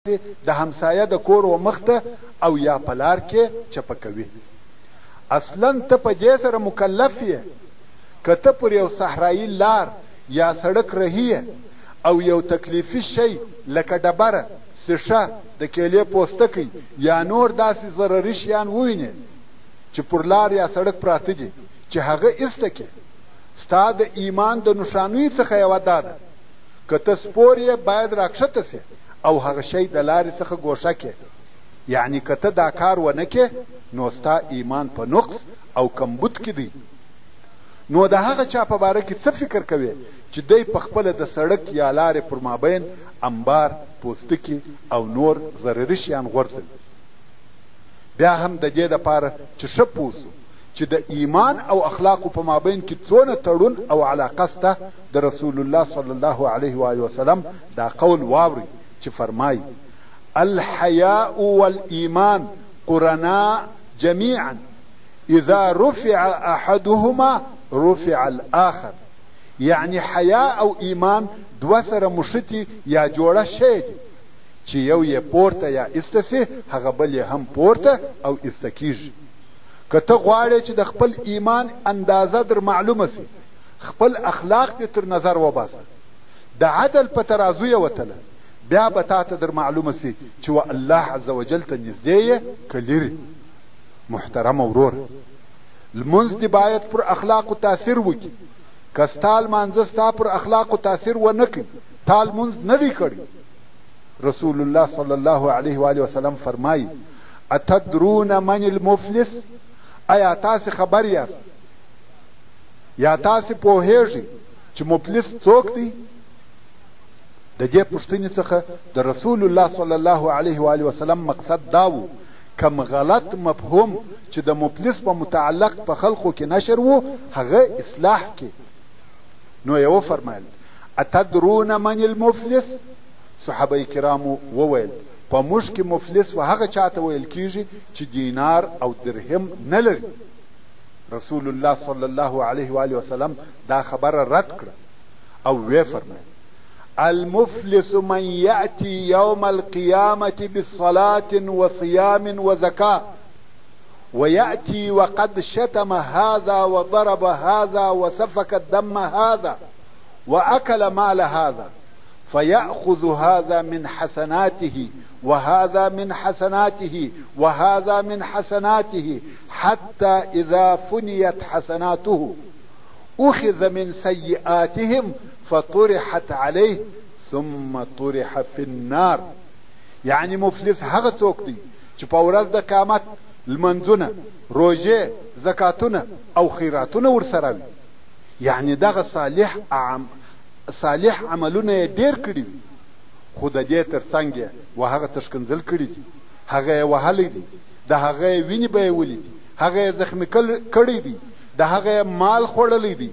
د همسایه د کور و مخته او یا په لار کې چپه کوي. اصلا ته په دې سره مکلف یې که ته پر یو صحرایي لار یا سړک رهي او یو تکلیفي شی لکه ډبره، سیشه، د کیلې پوستکی یا نور داسې ضرري شیان ووینې چې پر لار یا سړک پراته دي چې هغه ایسته کې، ستا د ایمان د نښانیو څخه یوه دا ده که ته سپور یې باید راکښته سې او هغه شی د لارې څخه ګوښه کې. یعنی که ته دا کار ونه کې نو ستا ایمان په نقص او کمبود کې دی. نو د هغه چا په باره کې څه فکر کوې چې دی په خپله د سړک یا لارې پر مابین انبار، پوستکي او نور ضرري شیان غورځوي. بیا هم د دې دپاره چې ښه پوه سو چې د ایمان او اخلاقو په مابین کې څونه تړون او علاقه سته، د رسول الله صلی الله علیه و آله وسلم دا قول واوري چې فرمایي الحیاء والایمان قرناء جمیعا اذا رفع احدهما رفع الاخر. یعنی حیا او ایمان دوه سره مشتي یا جوړه شی دي چې یو یې پورته یا ایسته سي هغه بل یې هم پورته او ایسته کیږي. که ته غواړې چې د خپل ایمان اندازه در معلومه سي، خپل اخلاق دې تر نظر وباسه، د عدل په ترازو یې وتله، بیا به تا ته در معلومه سي چې و الله عز وجل ته نږدې یې که لرې. محترم ورور، لمونځ دې باید پر اخلاقو تاثیر وکړي. که ستا لمانځه ستا پر اخلاقو تاثیر ونه کړي تا لمونځ نه دی کړی. رسول الله صلی الله علیه و آله وسلم فرمایي اتدرون من المفلس؟ ایا تاسې خبر یاست یا تاسې پوهیږئ چې مفلس څوک دی؟ د دې پوښتنې څخه د رسول الله صلی الله علیه و آله وسلم مقصد دا و کم غلط مفهوم چې د مفلس په متعلق په خلقو کې نشر و هغه اصلاح کې. نو یې وفرمایل اتدرون من المفلس؟ صحابه کرامو وویل په موږ کې مفلس و هغه چاته ویل کیږي چې دینار او درهم نه لري. رسول الله صلی الله علیه و آله وسلم دا خبره رد کړه او وی فرمایل المفلس من یأتی یوم القیامة بصلاة وصیام وزکاة ويأتي وقد شتم هذا وضرب هذا وسفك الدم هذا وأكل مال هذا فيأخذ هذا من حسناته وهذا من حسناته وهذا من حسناته حتى إذا فنيت حسناته أخذ من سيئاتهم فطرحت عليه ثم طرح في النار. يعني مفلس هغه څوک دی چې په ورځ د قیامت لمنځونه، روژې، زکاتونه او خیراتونه ورسره وي. یعنی دغه صالح عملونه یې ډېر کړي وي خو د دې تر څنګ یې و هغه تشکنځل کړي دي، هغه یې وهلی دي، د هغه یې وینې به یې ولیدي، هغه یې زخمي کړی دي، د هغه یې مال خوړلی دی.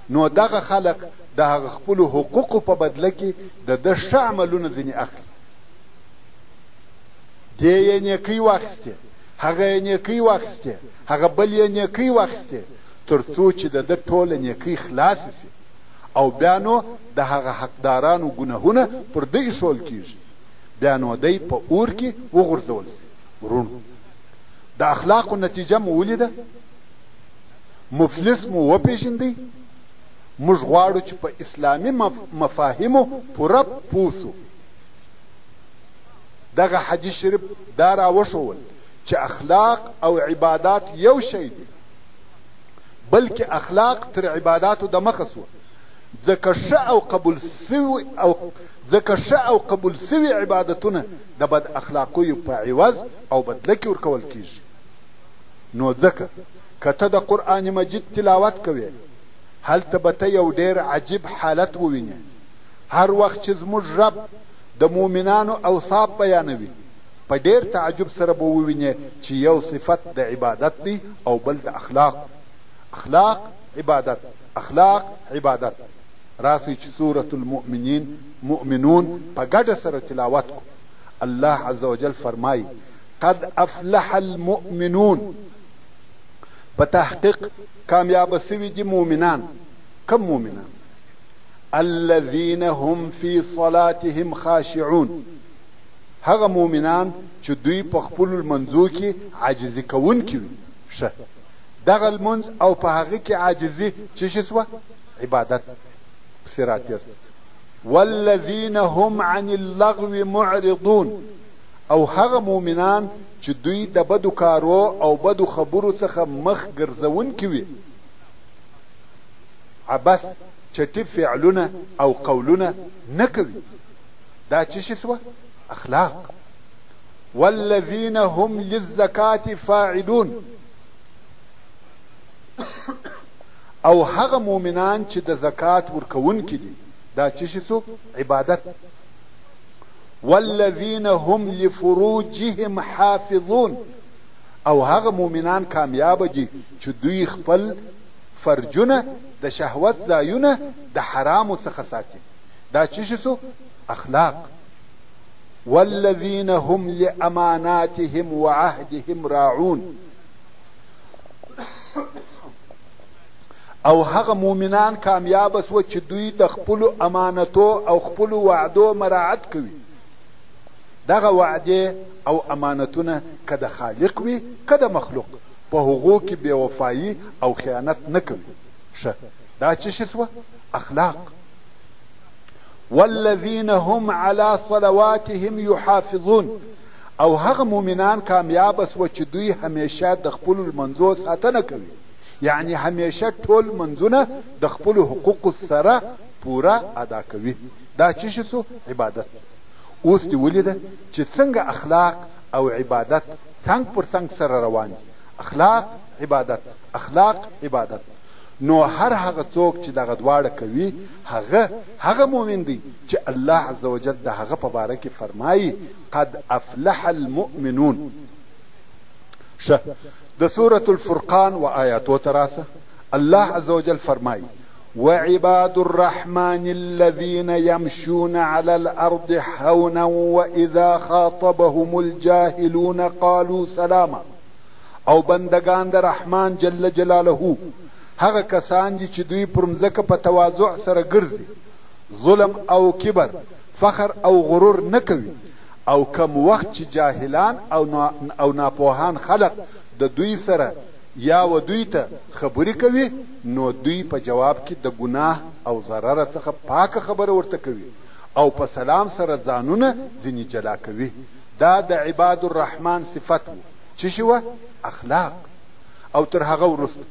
نو دغه خلق د هغه خپلو حقوقو په بدله کې د ده ښه عملونه ځینې اخلي. دې یې نیکۍ واخیستې، هغه یې نیکۍ واخیستې، هغه بل یې نیکۍ واخیستې تر څو چې د ده ټوله نیکۍ خلاصې سي او بیا نو د هغه حقدارانو ګناهونه پر ده ایښول کېږي، بیا نو دی په اور کې وغورځول سي. ورونو، د اخلاقو نتیجه مو ولیده؟ مفلس مو وپېژندئ؟ موږ غواړو چې په اسلامي مفاهیمو پوره پوه سو. دغه حدیث شریف دا راوښول چې اخلاق او عبادات یو شی دی، بلکې اخلاق تر عباداتو د مخه سوه ځکه ښه او قبول سوي عبادتونه د بد اخلاقیو په عوض او بدله کې ورکول کیږي. نو ځکه که ته د قرآن مجید تلاوت کوې هلته به ته یو ډېر عجیب حالت ووینې. هر وخت چې زموږ رب د مؤمنانو اوصاف بیانوي په ډېر تعجب سره به ووینې چې یو صفت د عبادت دی او بل د اخلاق عبادت، اخلاق عبادت. راسئ چې سورة المؤمنون په ګډه سره تلاوت کو. الله عز وجل فرمایي قد افلح المؤمنون، په تحقیق کامیاب سوي دي مؤمنان. کم مؤمنان؟ الذين هم في صلاتهم خاشعون، هغه مؤمنان چې دوی په خپلو لمنځو کې عاجزي کوونکي وي. ښه، دغه لمونځ او په هغه کې عاجزي څه شی سوه؟ عبادت. پسې راتېر والذین هم عن اللغو معرضون، او هغه مؤمنان چې دوی د بدو کارو او بدو خبرو څخه مخ ګرځونکي وي. عبس چټي فعلونه او قولونه نه کوي. دا څه شی سوه؟ اخلاق. والذین هم للزکاة فاعلون، او هغه مؤمنان چې د زکات ورکوونکي دي. دا څه شی سو؟ عبادت. والذین هم لفروجهم حافظون، او هغه مؤمنان کامیاب دي چې دوی خپل فرجونه د شهوت ځایونه د حرامو څخه ساتي. دا څه شی سو؟ اخلاق. والذین هم لاماناتهم وعهدهم راعون، او هغه مؤمنان کامیاب سوه چې دوی د خپلو امانتو او خپلو وعدو مراعت کوي. دغه وعدې او امانتونه که د خالق وي که د مخلوق، په هغو کې بې وفایي او خیانت نه کوي. ښه، دا څه شی سوه؟ اخلاق. والذین هم علی صلواتهم یحافظون، او هغه مؤمنان کامیاب سوه چې دوی همیشه د خپلو لمنځو ساتنه کوي. یعنی همیشه ټول منځونه د خپلو حقوقو سره پوره ادا کوي. دا څه شی سو؟ عبادت. اوس دې ولیده چې څنګه اخلاق او عبادت څنګ پر څنګ سره روان دي. اخلاق عبادت، اخلاق عبادت. نو هر هغه څوک چې دغه دواړه کوي هغه مؤمن دی چې الله عز وجل د هغه په باره کې فرمایي قد افلح المؤمنون. شه، د سورة الفرقان و آیاتو تراسه الله عز وجل فرمایي وعباد الرحمن الذين يمشون على الأرض حونا وإذا خاطبهم الجاهلون قالوا سلاما، او بندگان د رحمان جل جلاله هغه کسان دي چې دوی پر مځکه په تواضع سره ګرځي، ظلم او کبر، فخر او غرور نه کوي، او کم وخت چې جاهلان او ناپوهان خلق د دوی سره یا و دوی ته خبرې کوي، نو دوی په جواب کې د ګناه او ضرر څخه پاکه خبره ورته کوي او په سلام سره ځانونه ځینې جلا کوي. دا د عباد الرحمن صفت و. څه شی وه؟ اخلاق. او تر هغه وروسته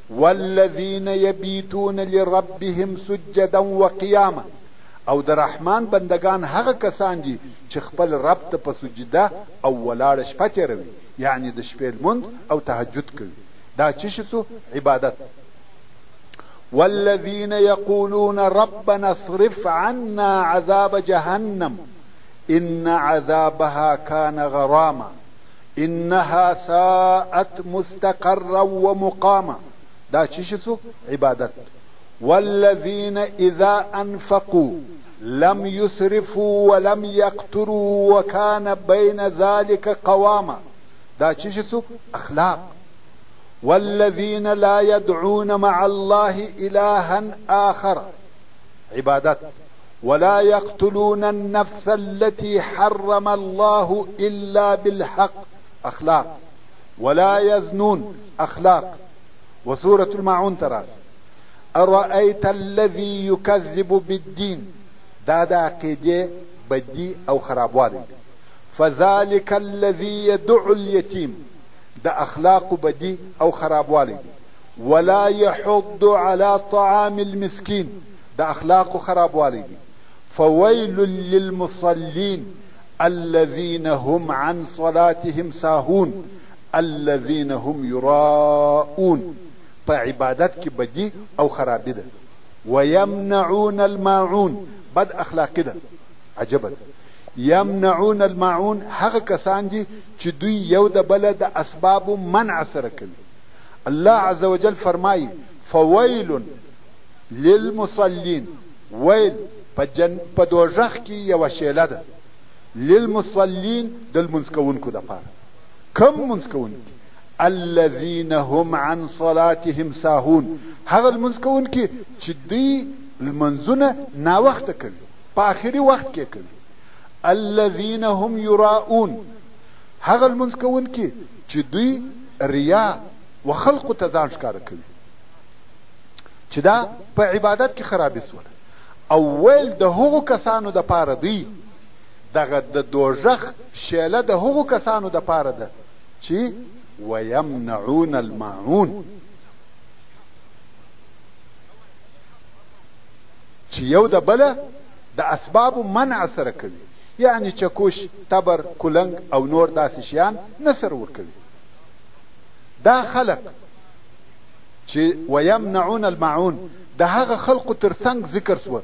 والذین یبیتون لربهم سجدا وقیاما، او د رحمان بندگان هغه کسان دي چې خپل رب ته په سجده او ولاړه شپه تېروي، یعنی د شپې لمونځ او تهجد کوي. دا څه شی سو؟ عبادت. والذین یقولون ربنا اصرف عنا عذاب جهنم ان عذابها كان غراما انها ساءت مستقرا ومقاما. دا څه شی سو؟ عبادت. والذین اذا انفقوا لم يسرفوا ولم يقتروا وكان بين ذلك قواما. دا څه شی سو؟ اخلاق. والذین لا يدعون مع الله إلها آخر. عبادت. ولا يقتلون النفس التي حرم الله إلا بالحق. أخلاق. ولا يزنون. أخلاق. وسورة الماعون تراس أرأيت الذي يكذب بالدين. دا عقیده بدی او خرابوالی. فذلك الذي يدع اليتيم. د اخلاق بدی او خرابوالی. ولا يحض على طعام المسكين. د اخلاق خرابوالی. فويل للمصلين الذين هم عن صلاتهم ساهون الذين هم يراءون. په عبادت کې بدی او خرابی ده. ويمنعون الماعون. بد اخلاقی ده. عجبه. یمنعون الماعون هغه کسان دي چې دوی یو د بل د اسبابو منع سره کوي. الله عز وجل فرمایي فویل للمصلین. ویل په دوزخ کې یوه شیله ده. للمصلین د لمونځ کوونکو دپاره. کم لمونځ کوونکي؟ الذین هم عن صلاتهم ساهون. هغه لمونځ کوونکي چې دوی لمنځونه ناوخته کوي، په آخري وخت کې کوي. الذین هم یراؤون، هغه لمونځ کوونکي چې دوی ریا و خلقو ته ځان ښکاره کوي، چې دا په عبادت کې خرابې سوله. او ویل د هغو کسانو دپاره دی، دغه د دوژخ شیله د هغو کسانو دپاره ده چې ویمنعون الماعون، چې یو د بله د اسبابو منع سره کوي، یعنی چکوش، تبر، کلنګ او نور داسې شیان نه سره ورکوي. دا خلق چې ویمنعون الماعون د هغه خلقو ترڅنګ ذکر سوه